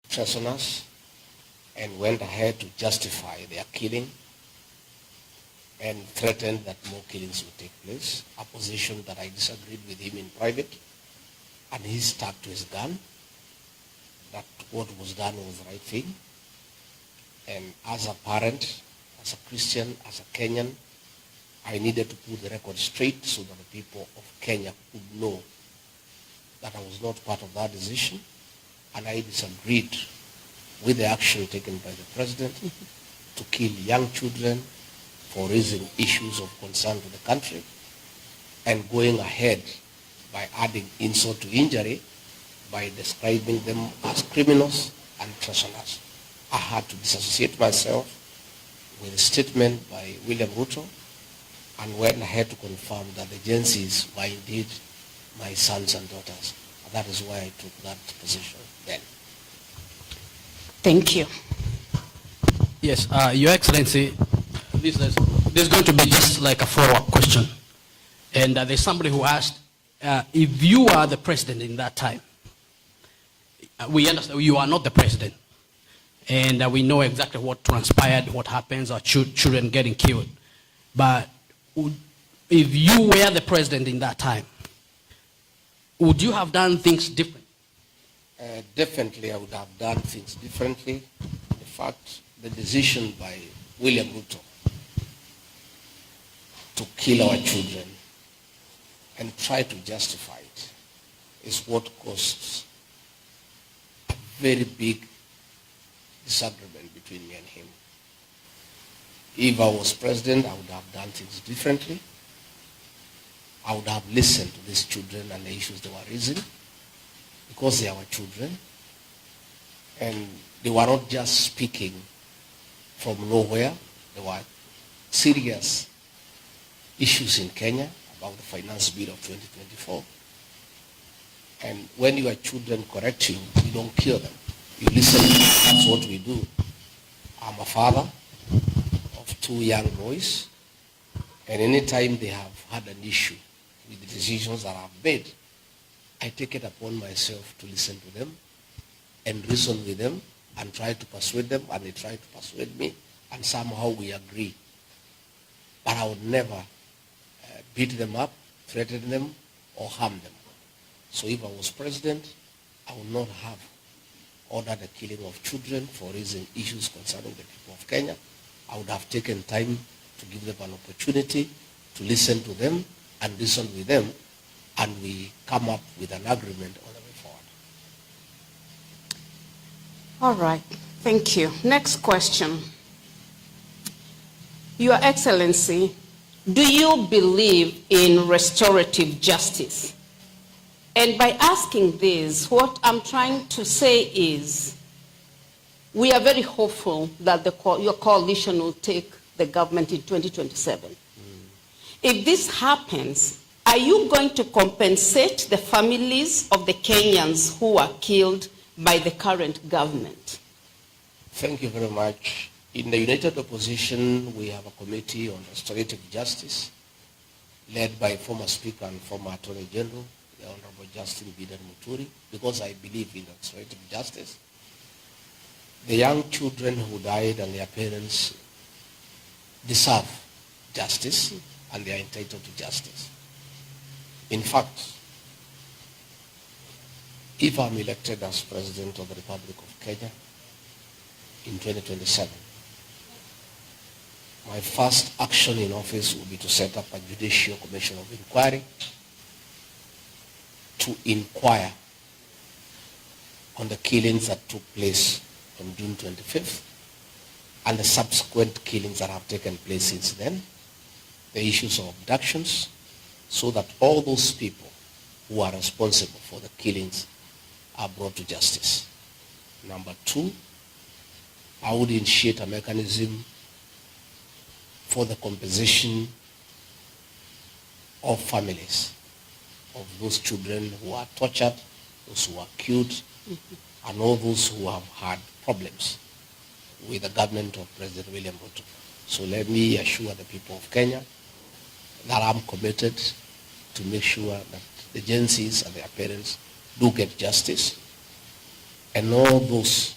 treasonous and went ahead to justify their killing and threatened that more killings would take place, a position that I disagreed with him in private, and he stuck to his gun, that what was done was the right thing. And as a parent, as a Christian, as a Kenyan, I needed to put the record straight so that the people of Kenya could know that I was not part of that decision, and I disagreed with the action taken by the president to kill young children for raising issues of concern to the country, and going ahead by adding insult to injury by describing them as criminals and treasonous. I had to disassociate myself with a statement by William Ruto and went ahead to confirm that the agencies were indeed my sons and daughters. And that is why I took that position then. Thank you. Yes, Your Excellency, this is going to be just like a follow-up question. And there's somebody who asked, if you are the president in that time, we understand you are not the president. And we know exactly what transpired, what happens, our children getting killed. But if you were the president in that time, would you have done things different? Definitely, I would have done things differently. In fact, the decision by William Ruto to kill our children and try to justify it is what caused a very big disagreement between me and him. If I was president, I would have done things differently. I would have listened to these children and the issues they were raising, because they are our children, and they were not just speaking from nowhere. There were serious issues in Kenya about the finance bill of 2024. And when your children correct you, you don't kill them. You listen. That's what we do. I'm a father of 2 young boys, and anytime they have had an issue with the decisions that I've made, I take it upon myself to listen to them and reason with them and try to persuade them, and they try to persuade me, and somehow we agree. But I would never beat them up, threaten them, or harm them. So if I was president, I would not have ordered the killing of children for raising issues concerning the people of Kenya. I would have taken time to give them an opportunity to listen to them and reason with them, and we come up with an agreement on the way forward. All right, thank you. Next question. Your Excellency, do you believe in restorative justice? And by asking this, what I'm trying to say is, we are very hopeful that your coalition will take the government in 2027. If this happens, are you going to compensate the families of the Kenyans who were killed by the current government? Thank you very much. In the United Opposition, we have a committee on restorative justice led by former Speaker and former Attorney General, the Honorable Justin Bidan Muturi, because I believe in restorative justice. The young children who died and their parents deserve justice, and they are entitled to justice. In fact, if I'm elected as President of the Republic of Kenya in 2027, my first action in office will be to set up a judicial commission of inquiry to inquire on the killings that took place on June 25th and the subsequent killings that have taken place since then, the issues of abductions, so that all those people who are responsible for the killings are brought to justice. Number 2, I would initiate a mechanism for the compensation of families of those children who are tortured, those who are killed, and all those who have had problems with the government of President William Ruto. So let me assure the people of Kenya that I'm committed to make sure that the agencies and their parents do get justice, and all those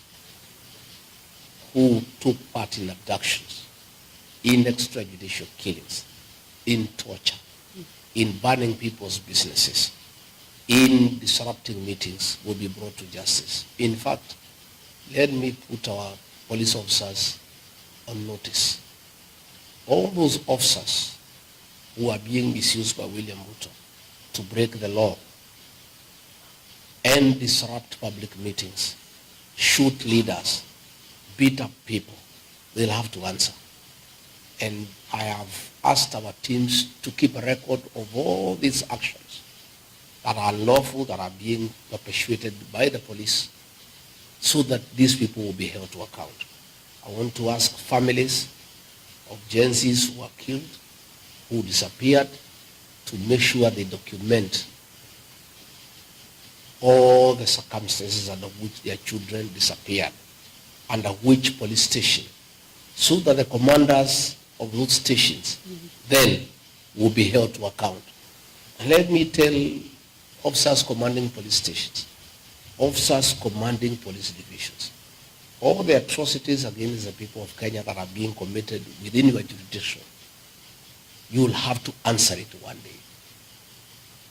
who took part in abductions, in extrajudicial killings, in torture, in burning people's businesses, in disrupting meetings will be brought to justice. In fact, let me put our police officers on notice. All those officers who are being misused by William Ruto to break the law and disrupt public meetings, shoot leaders, beat up people, they'll have to answer. And I have asked our teams to keep a record of all these actions that are unlawful, that are being perpetuated by the police, so that these people will be held to account. I want to ask families of Gen Zs who are killed, who disappeared, to make sure they document all the circumstances under which their children disappeared, under which police station, so that the commanders of those stations then will be held to account. And let me tell officers commanding police stations, officers commanding police divisions, all the atrocities against the people of Kenya that are being committed within your jurisdiction, you will have to answer it one day.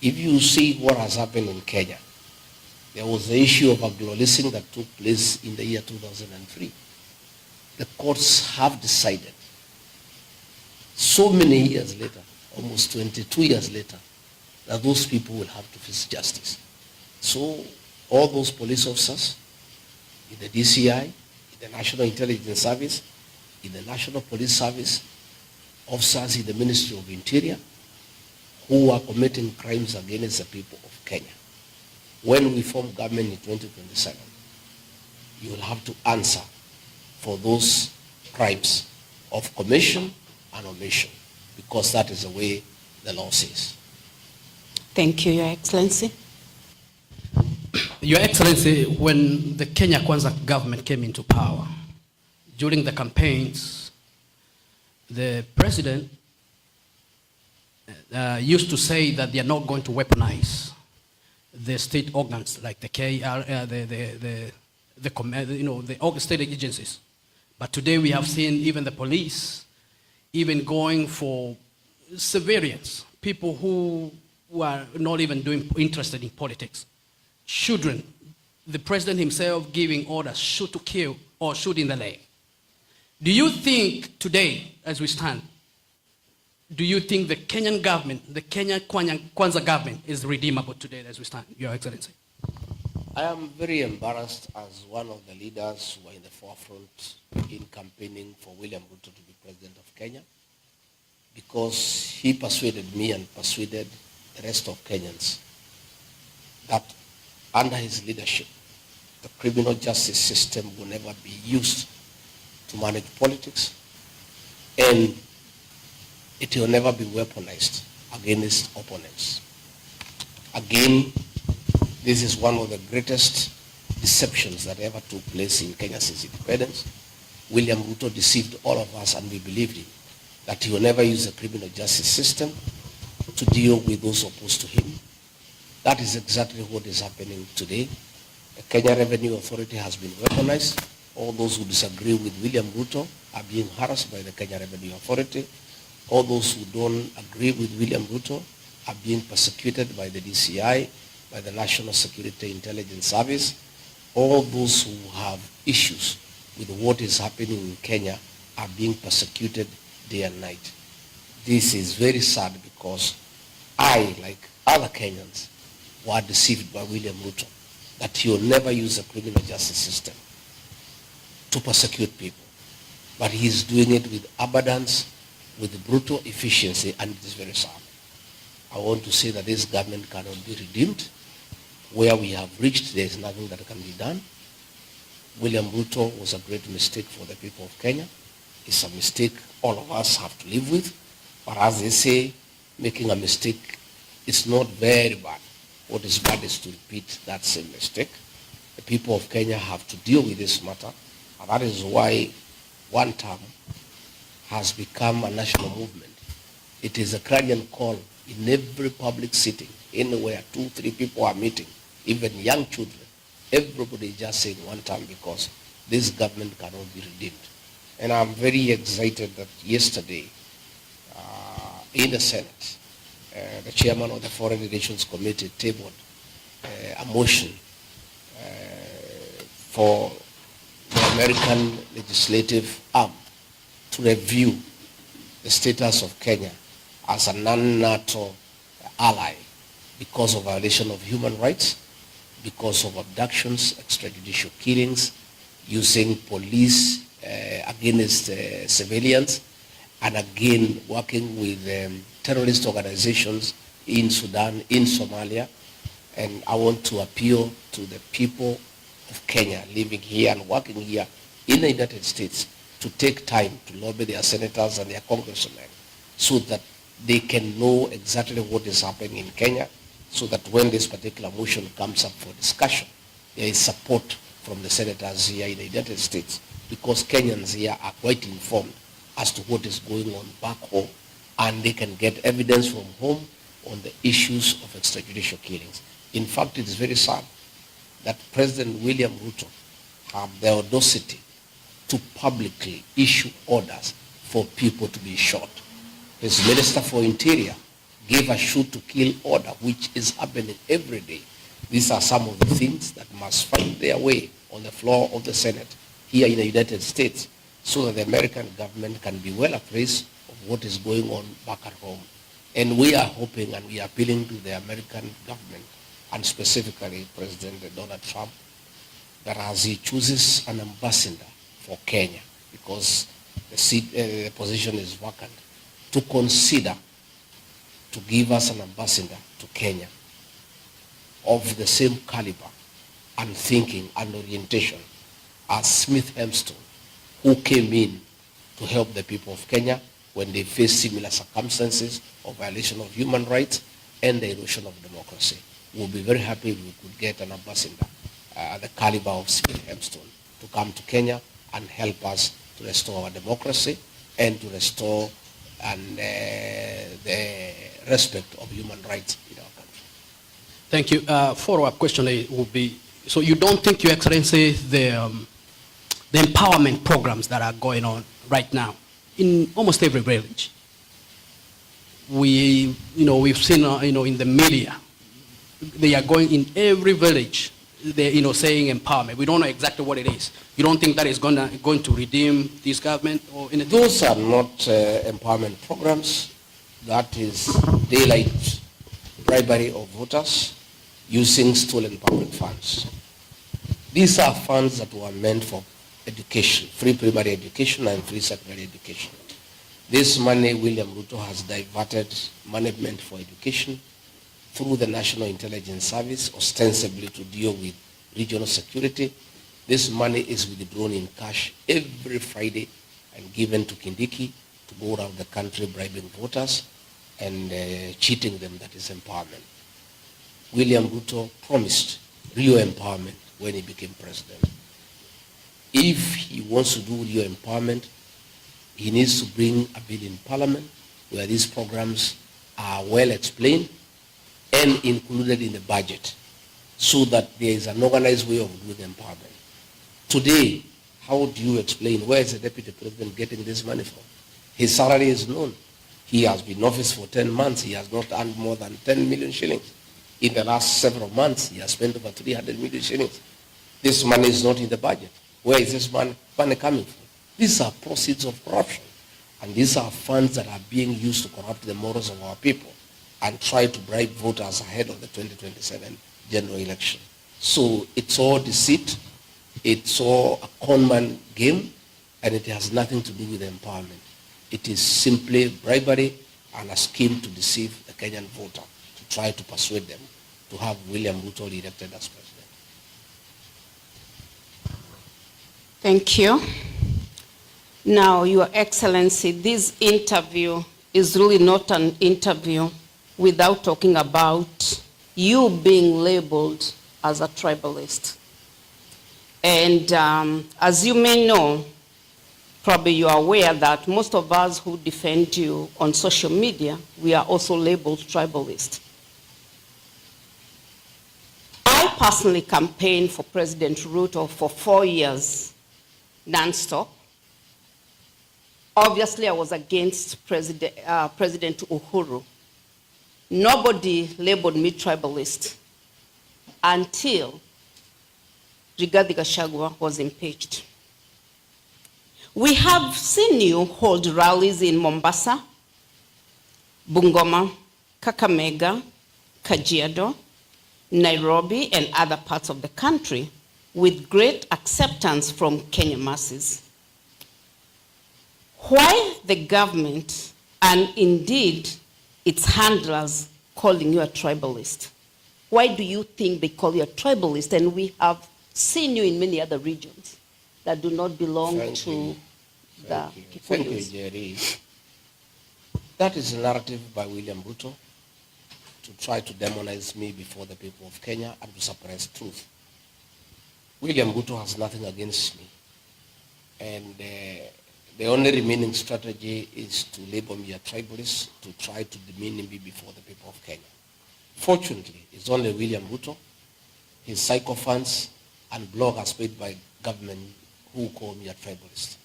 If you see what has happened in Kenya, there was the issue of Anglo-leasing that took place in the year 2003. The courts have decided, so many years later, almost 22 years later, that those people will have to face justice. So all those police officers in the DCI, in the National Intelligence Service, in the National Police Service, officers in the Ministry of Interior, who are committing crimes against the people of Kenya, when we form government in 2027, you will have to answer for those crimes of commission and omission, because that is the way the law says. Thank you, Your Excellency. Your Excellency, when the Kenya Kwanza government came into power, during the campaigns, the president used to say that they are not going to weaponize the state organs like the KR, the state agencies. But today we have seen even the police even going for civilians, people who are not even interested in politics. Children, the president himself giving orders, shoot to kill or shoot in the leg. Do you think today, as we stand, do you think the Kenyan government, the Kenya Kwanza government is redeemable today as we stand, Your Excellency? I am very embarrassed as one of the leaders who are in the forefront in campaigning for William Ruto to be president of Kenya, because he persuaded me and persuaded the rest of Kenyans that under his leadership, the criminal justice system will never be used to manage politics, and it will never be weaponized against opponents. Again, this is one of the greatest deceptions that ever took place in Kenya since independence. William Ruto deceived all of us, and we believed him, that he will never use the criminal justice system to deal with those opposed to him. That is exactly what is happening today. The Kenya Revenue Authority has been weaponized. All those who disagree with William Ruto are being harassed by the Kenya Revenue Authority. All those who don't agree with William Ruto are being persecuted by the DCI, by the National Security Intelligence Service. All those who have issues with what is happening in Kenya are being persecuted day and night. This is very sad, because I, like other Kenyans, were deceived by William Ruto that he will never use the criminal justice system to persecute people. But he is doing it with abundance, with brutal efficiency, and it is very sad. I want to say that this government cannot be redeemed. Where we have reached, there is nothing that can be done. William Ruto was a great mistake for the people of Kenya. It's a mistake all of us have to live with. But as they say, making a mistake is not very bad. What is bad is to repeat that same mistake. The people of Kenya have to deal with this matter. And that is why one term has become a national movement. It is a clarion call in every public sitting, anywhere 2-3 people are meeting, even young children. Everybody is just saying one term, because this government cannot be redeemed. And I'm very excited that yesterday in the Senate, the chairman of the Foreign Relations Committee tabled a motion for the American legislative arm to review the status of Kenya as a non-NATO ally because of violation of human rights, because of abductions, extrajudicial killings, using police against civilians, and again working with terrorist organizations in Sudan, in Somalia. And I want to appeal to the people of Kenya living here and working here in the United States to take time to lobby their senators and their congressmen so that they can know exactly what is happening in Kenya, so that when this particular motion comes up for discussion, there is support from the senators here in the United States, because Kenyans here are quite informed as to what is going on back home, and they can get evidence from home on the issues of extrajudicial killings. In fact, it is very sad that President William Ruto had the audacity to publicly issue orders for people to be shot. His Minister for Interior gave a shoot to kill order, which is happening every day. These are some of the things that must find their way on the floor of the Senate here in the United States, so that the American government can be well apprised of what is going on back at home. And we are hoping and we are appealing to the American government, and specifically President Donald Trump, that as he chooses an ambassador for Kenya, because the position is vacant, to consider to give us an ambassador to Kenya of the same caliber and thinking and orientation as Smith Hempstone, who came in to help the people of Kenya when they face similar circumstances of violation of human rights and the erosion of democracy. We'll be very happy if we could get an ambassador, the caliber of Smith Hempstone, to come to Kenya and help us to restore our democracy and to restore the respect of human rights in our country. Thank you. Follow-up question will be, so you don't think, Your Excellency, the empowerment programs that are going on right now in almost every village, we've seen, in the media, they are going in every village, they're, saying empowerment. We don't know exactly what it is. You don't think that is going to redeem this government or anything? Those are not empowerment programs. That is daylight bribery of voters using stolen public funds. These are funds that were meant for education, free primary education and free secondary education. This money, William Ruto has diverted management for education through the National Intelligence Service, ostensibly to deal with regional security. This money is withdrawn in cash every Friday and given to Kindiki to go around the country bribing voters and cheating them. That is empowerment. William Ruto promised real empowerment when he became president. If he wants to do real empowerment, he needs to bring a bill in Parliament where these programs are well explained and included in the budget, so that there is an organized way of doing empowerment. Today, how do you explain where is the Deputy President getting this money from? His salary is known. He has been in office for 10 months. He has not earned more than 10 million shillings. In the last several months, he has spent over 300 million shillings. This money is not in the budget. Where is this money coming from? These are proceeds of corruption. And these are funds that are being used to corrupt the morals of our people and try to bribe voters ahead of the 2027 general election. So it's all deceit, it's all a conman game, and it has nothing to do with empowerment. It is simply bribery and a scheme to deceive the Kenyan voter, to try to persuade them to have William Ruto elected as president. Thank you. Now, Your Excellency, this interview is really not an interview without talking about you being labeled as a tribalist. And as you may know, probably you are aware that most of us who defend you on social media, we are also labeled tribalist. I personally campaigned for President Ruto for 4 years non-stop. Obviously, I was against President Uhuru. Nobody labeled me tribalist until Rigathi Gachagua was impeached. We have seen you hold rallies in Mombasa, Bungoma, Kakamega, Kajiado, Nairobi, and other parts of the country with great acceptance from Kenyan masses. Why the government, and indeed its handlers, calling you a tribalist? Why do you think they call you a tribalist? And we have seen you in many other regions that do not belong to the Kikuyus. Thank you, Jerry. That is a narrative by William Ruto to try to demonize me before the people of Kenya and to suppress truth. William Ruto has nothing against me. And the only remaining strategy is to label me a tribalist, to try to demean me before the people of Kenya. Fortunately, it's only William Ruto, his sycophants, and bloggers paid by government who call me a tribalist.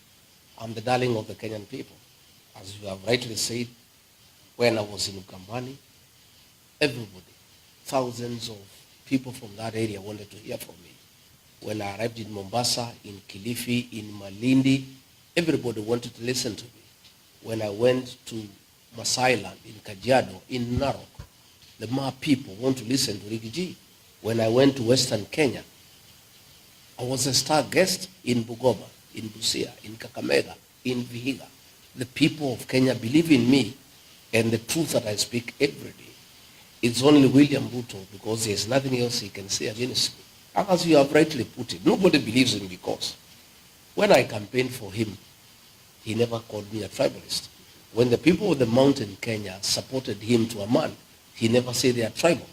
I'm the darling of the Kenyan people. As you have rightly said, when I was in Ukambani, everybody, thousands of people from that area wanted to hear from me. When I arrived in Mombasa, in Kilifi, in Malindi, everybody wanted to listen to me. When I went to Masai Land, in Kajiado, in Narok, the Maa people want to listen to Rigathi. When I went to Western Kenya, I was a star guest in Bungoma, in Busia, in Kakamega, in Vihiga. The people of Kenya believe in me and the truth that I speak every day. It's only William Ruto because there's nothing else he can say against me. As you have rightly put it, nobody believes him because when I campaigned for him, he never called me a tribalist. When the people of the mountain Kenya supported him to a man, he never said they are tribal.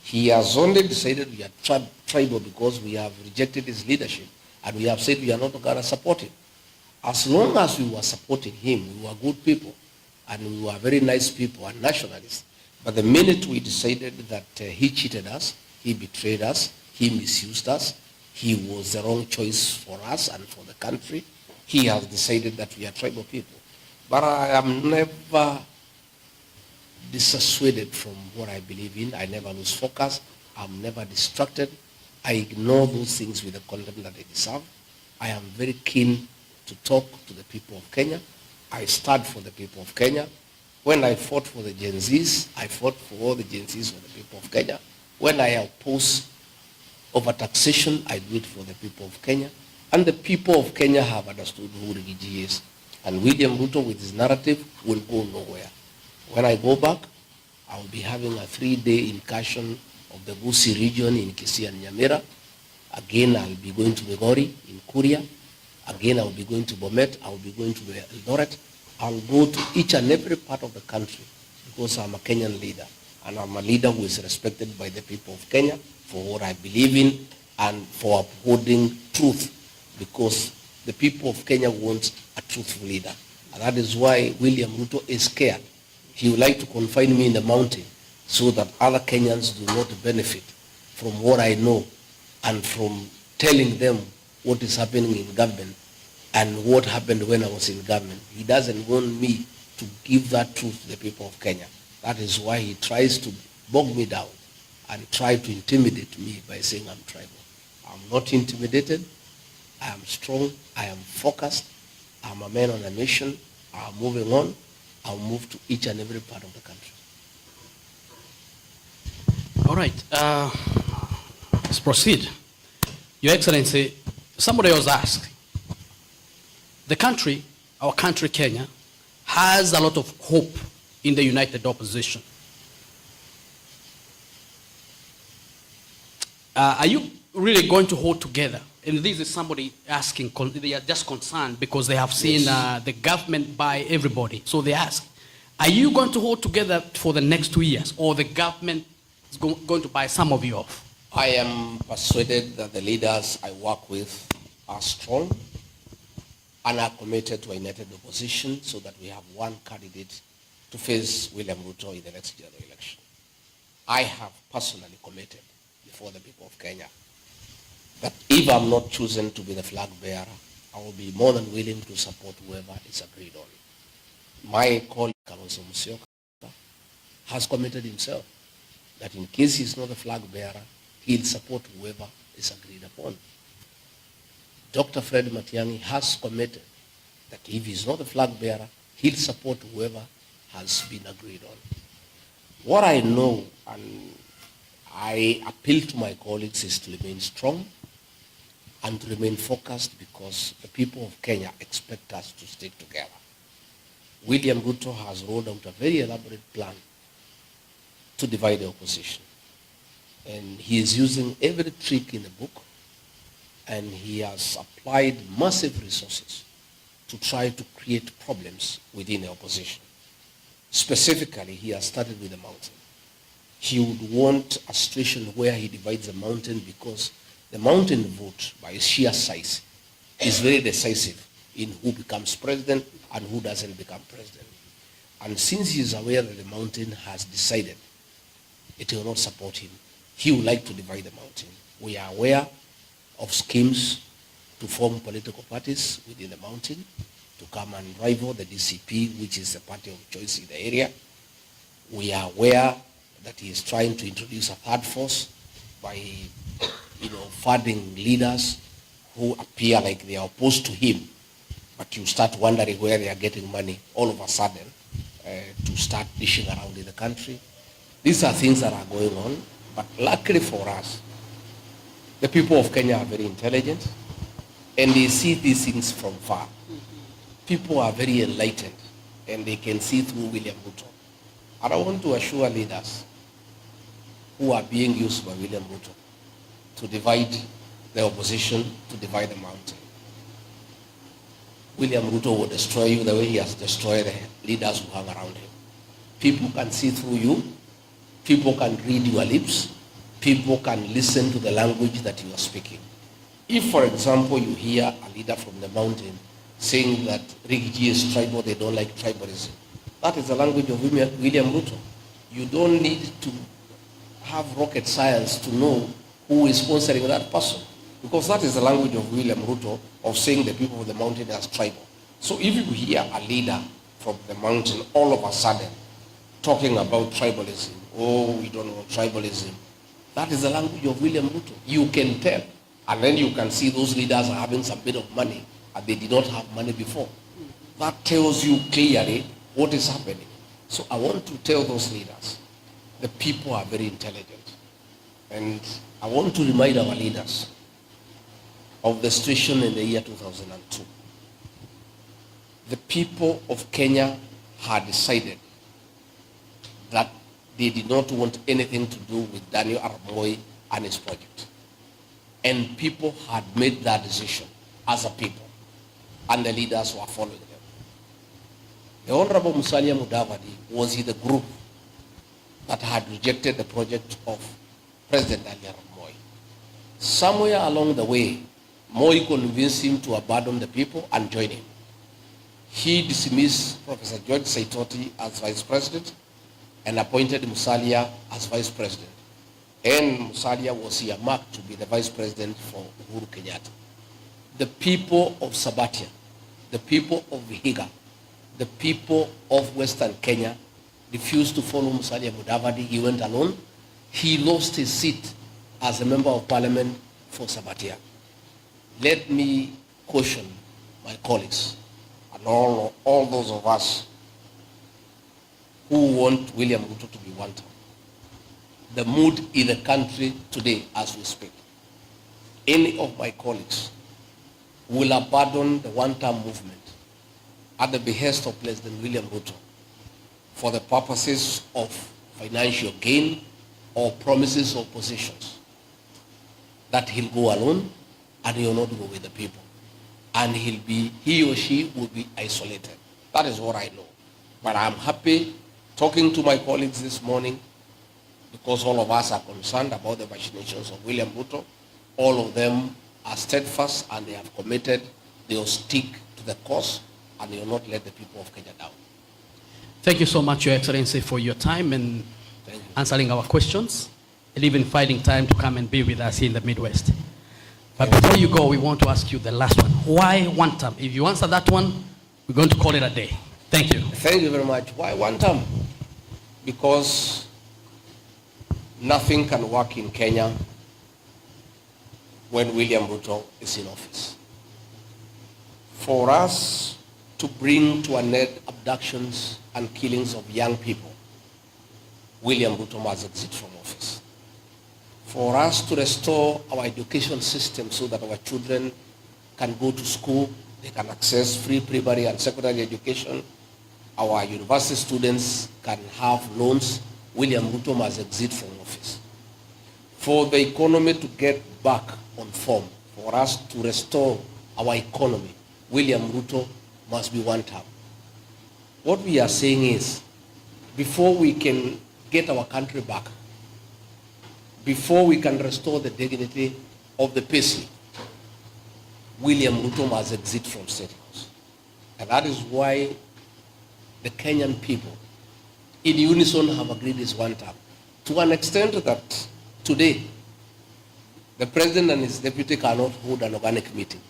He has only decided we are tribal because we have rejected his leadership and we have said we are not going to support him. As long as we were supporting him, we were good people and we were very nice people and nationalists. But the minute we decided that he cheated us, he betrayed us, he misused us, he was the wrong choice for us and for the country, he has decided that we are tribal people. But I am never dissuaded from what I believe in. I never lose focus. I'm never distracted. I ignore those things with the contempt that they deserve. I am very keen to talk to the people of Kenya. I stand for the people of Kenya. When I fought for the Gen Zs, I fought for all the Gen Zs for the people of Kenya. When I oppose over-taxation, I do it for the people of Kenya. And the people of Kenya have understood who Rigathi is. And William Ruto with his narrative will go nowhere. When I go back, I will be having a 3-day incursion of the Gusii region in Kisii and Nyamira. Again, I will be going to Migori in Kuria. Again, I will be going to Bomet. I will be going to Eldoret. I will go to each and every part of the country because I'm a Kenyan leader. And I'm a leader who is respected by the people of Kenya for what I believe in and for upholding truth, because the people of Kenya want a truthful leader. And that is why William Ruto is scared. He would like to confine me in the mountain so that other Kenyans do not benefit from what I know and from telling them what is happening in government and what happened when I was in government. He doesn't want me to give that truth to the people of Kenya. That is why he tries to bog me down and try to intimidate me by saying I'm tribal. I'm not intimidated. I am strong. I am focused. I'm a man on a mission. I'm moving on. I'll move to each and every part of the country. All right. Let's proceed. Your Excellency, somebody was asked, the country, our country, Kenya, has a lot of hope in the united opposition. Are you really going to hold together? And this is somebody asking, they are just concerned because they have seen the government buy everybody. So they ask, are you going to hold together for the next 2 years, or the government is going to buy some of you off? I am persuaded that the leaders I work with are strong and are committed to a united opposition so that we have one candidate to face William Ruto in the next general election. I have personally committed before the people of Kenya that if I'm not chosen to be the flag bearer, I will be more than willing to support whoever is agreed on. My colleague, Kalonzo Musyoka, has committed himself that in case he's not the flag bearer, he'll support whoever is agreed upon. Dr. Fred Matiang'i has committed that if he's not the flag bearer, he'll support whoever has been agreed on. What I know, and I appeal to my colleagues, is to remain strong and to remain focused, because the people of Kenya expect us to stick together. William Ruto has rolled out a very elaborate plan to divide the opposition. And he is using every trick in the book, and he has applied massive resources to try to create problems within the opposition. Specifically, he has started with the mountain. He would want a situation where he divides the mountain, because the mountain vote, by its sheer size, is very decisive in who becomes president and who doesn't become president. And since he is aware that the mountain has decided it will not support him, he would like to divide the mountain. We are aware of schemes to form political parties within the mountain to come and rival the DCP, which is the party of choice in the area. We are aware that he is trying to introduce a third force by, funding leaders who appear like they are opposed to him, but you start wondering where they are getting money all of a sudden to start dishing around in the country. These are things that are going on, but luckily for us, the people of Kenya are very intelligent, and they see these things from far. People are very enlightened, and they can see through William Ruto. And I want to assure leaders who are being used by William Ruto to divide the opposition, to divide the mountain. William Ruto will destroy you the way he has destroyed the leaders who hang around him. People can see through you. People can read your lips. People can listen to the language that you are speaking. If, for example, you hear a leader from the mountain saying that Rigathi is tribal, they don't like tribalism, that is the language of William Ruto. You don't need to have rocket science to know who is sponsoring that person, because that is the language of William Ruto of saying the people of the mountain as tribal. So if you hear a leader from the mountain all of a sudden talking about tribalism, oh, we don't want tribalism, that is the language of William Ruto. You can tell. And then you can see those leaders are having some bit of money, and they did not have money before. That tells you clearly what is happening. So I want to tell those leaders, the people are very intelligent. And I want to remind our leaders of the situation in the year 2002. The people of Kenya had decided that they did not want anything to do with Daniel Arap Moi and his project. And people had made that decision as a people, and the leaders were following them. The Honorable Musalia Mudavadi was in the group that had rejected the project of President Daniel Arap Moi. Somewhere along the way, Moi convinced him to abandon the people and join him. He dismissed Professor George Saitoti as vice president and appointed Musalia as vice president. And Musalia was earmarked to be the vice president for Uhuru Kenyatta. The people of Sabatia, the people of Vihiga, the people of Western Kenya refused to follow Musalia Mudavadi. He went alone. He lost his seat as a member of parliament for Sabatia. Let me caution my colleagues and all those of us who want William Ruto to be one term. The mood in the country today as we speak, any of my colleagues will abandon the one-term movement at the behest of President William Ruto for the purposes of financial gain or promises or positions, that he'll go alone and he'll not go with the people. And he or she will be isolated. That is what I know. But I'm happy talking to my colleagues this morning, because all of us are concerned about the machinations of William Ruto. All of them are steadfast, and they have committed. They will stick to the course, and they will not let the people of Kenya down. Thank you so much, Your Excellency, for your time and answering our questions, and even finding time to come and be with us here in the Midwest. But before you go, we want to ask you the last one. Why one term? If you answer that one, we're going to call it a day. Thank you. Thank you very much. Why one term? Because nothing can work in Kenya when William Ruto is in office. For us to bring to an end abductions and killings of young people, William Ruto must exit from office. For us to restore our education system so that our children can go to school, they can access free primary and secondary education, our university students can have loans, William Ruto must exit from office. For the economy to get back on form, for us to restore our economy, William Ruto must be one term. What we are saying is, before we can get our country back, before we can restore the dignity of the paisley, William Ruto must exit from State House. And that is why the Kenyan people, in unison, have agreed this one term. To an extent that today, the president and his deputy cannot hold an organic meeting.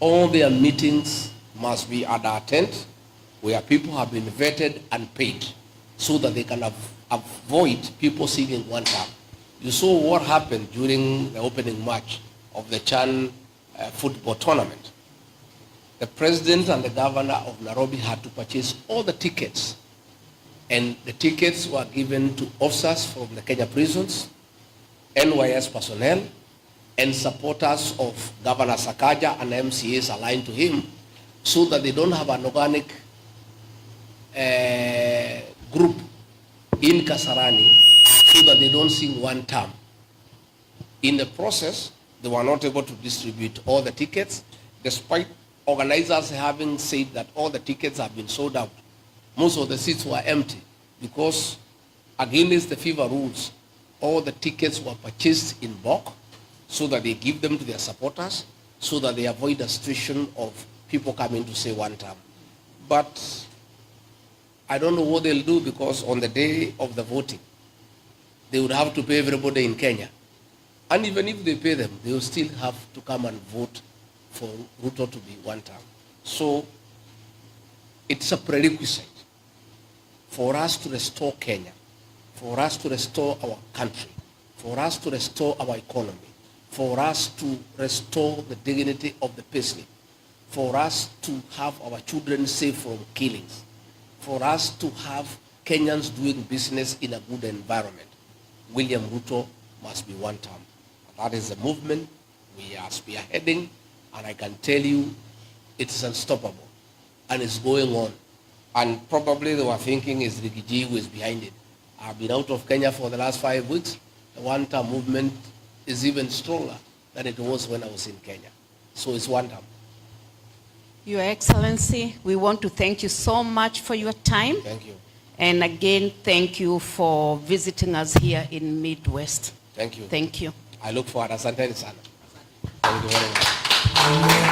All their meetings must be at our tent, where people have been vetted and paid, so that they can avoid people seeing one term. You saw what happened during the opening match of the Chan football tournament. The president and the governor of Nairobi had to purchase all the tickets, and the tickets were given to officers from the Kenya prisons, NYS personnel, and supporters of Governor Sakaja and MCAs aligned to him, so that they don't have an organic group in Kasarani, so that they don't sing one term. In the process, they were not able to distribute all the tickets, despite organizers having said that all the tickets have been sold out. Most of the seats were empty because, against the FIFA rules, all the tickets were purchased in bulk so that they give them to their supporters, so that they avoid the situation of people coming to say one term. But I don't know what they'll do, because on the day of the voting, they would have to pay everybody in Kenya. And even if they pay them, they will still have to come and vote for Ruto to be one term. So it's a prerequisite for us to restore Kenya, for us to restore our country, for us to restore our economy, for us to restore the dignity of the paisley, for us to have our children safe from killings, for us to have Kenyans doing business in a good environment. William Ruto must be one term. That is the movement we are spearheading, and I can tell you it's unstoppable, and it's going on. And probably they were thinking it's Rigathi who is behind it. I've been out of Kenya for the last 5 weeks. The one-term movement is even stronger than it was when I was in Kenya. So it's one term. Your Excellency, we want to thank you so much for your time. Thank you. And again, thank you for visiting us here in Midwest. Thank you. Thank you. I look forward. Asanteni sana. Thank you very much.